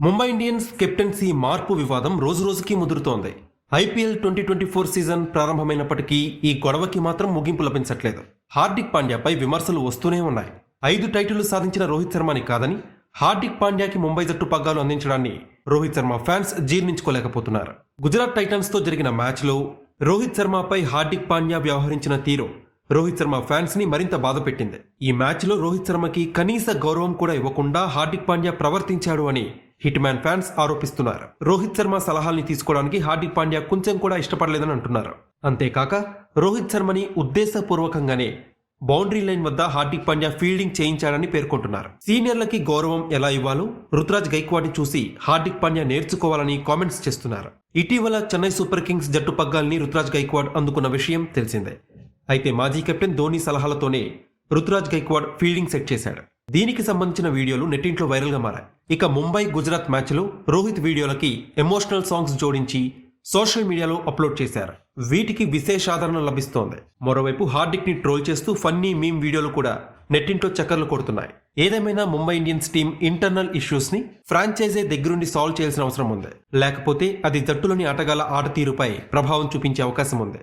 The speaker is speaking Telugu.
ముంబై ఇండియన్స్ కెప్టెన్సీ మార్పు వివాదం రోజురోజుకి ముదురుతోంది. ఐపీఎల్ 2024 సీజన్ ప్రారంభమైనప్పటికీ ఈ గొడవకి మాత్రం ముగింపు లభించట్లేదు. హార్దిక్ పాండ్యాపై విమర్శలు వస్తూనే ఉన్నాయి. 5 టైటిళ్లు సాధించిన రోహిత్ శర్మని కాదని హార్దిక్ పాండ్యాకి ముంబై జట్టు పగ్గాలు అందించడాన్ని రోహిత్ శర్మ ఫ్యాన్స్ జీర్ణించుకోలేకపోతున్నారు. గుజరాత్ టైటన్స్ తో జరిగిన మ్యాచ్లో రోహిత్ శర్మపై హార్దిక్ పాండ్యా వ్యవహరించిన తీరు రోహిత్ శర్మ ఫ్యాన్స్ ని మరింత బాధపెట్టింది. ఈ మ్యాచ్లో రోహిత్ శర్మకి కనీస గౌరవం కూడా ఇవ్వకుండా హార్దిక్ పాండ్యా ప్రవర్తించాడు అని హిట్ మ్యాన్ ఫ్యాన్స్ ఆరోపిస్తున్నారు. రోహిత్ శర్మ సలహాల్ని తీసుకోవడానికి హార్దిక్ పాండ్యా కొంచెం కూడా ఇష్టపడలేదని అంటున్నారు. అంతేకాక రోహిత్ శర్మని ఉద్దేశపూర్వకంగానే బౌండరీ లైన్ వద్ద హార్దిక్ పాండ్యా ఫీల్డింగ్ చేయించాడని పేర్కొంటున్నారు. సీనియర్లకి గౌరవం ఎలా ఇవ్వాలో రుతురాజ్ గైక్వాడ్ని చూసి హార్దిక్ పాండ్యా నేర్చుకోవాలని కామెంట్స్ చేస్తున్నారు. ఇటీవల చెన్నై సూపర్ కింగ్స్ జట్టు పగ్గాల్ని రుతురాజ్ గైక్వాడ్ అందుకున్న విషయం తెలిసిందే. అయితే మాజీ కెప్టెన్ ధోని సలహాలతోనే రుతురాజ్ గైక్వాడ్ ఫీల్డింగ్ సెట్ చేశాడు. దీనికి సంబంధించిన వీడియోలు నెట్టింట్లో వైరల్ గా మారాయి. ఇక ముంబై గుజరాత్ మ్యాచ్లో రోహిత్ వీడియోలకి ఎమోషనల్ సాంగ్స్ జోడించి సోషల్ మీడియాలో అప్లోడ్ చేశారు. వీటికి విశేష ఆదరణ లభిస్తోంది. మరోవైపు హార్దిక్ ని ట్రోల్ చేస్తూ ఫన్నీ మీమ్ వీడియోలు కూడా నెట్టింట్లో చక్కర్లు కొడుతున్నాయి. ఏదేమైనా Mumbai Indians team internal issues ని ఫ్రాంచైజీ దగ్గరుండి సాల్వ్ చేయాల్సిన అవసరం ఉంది. లేకపోతే అది జట్టులోని ఆటగాళ్ల ఆట తీరుపై ప్రభావం చూపించే అవకాశం ఉంది.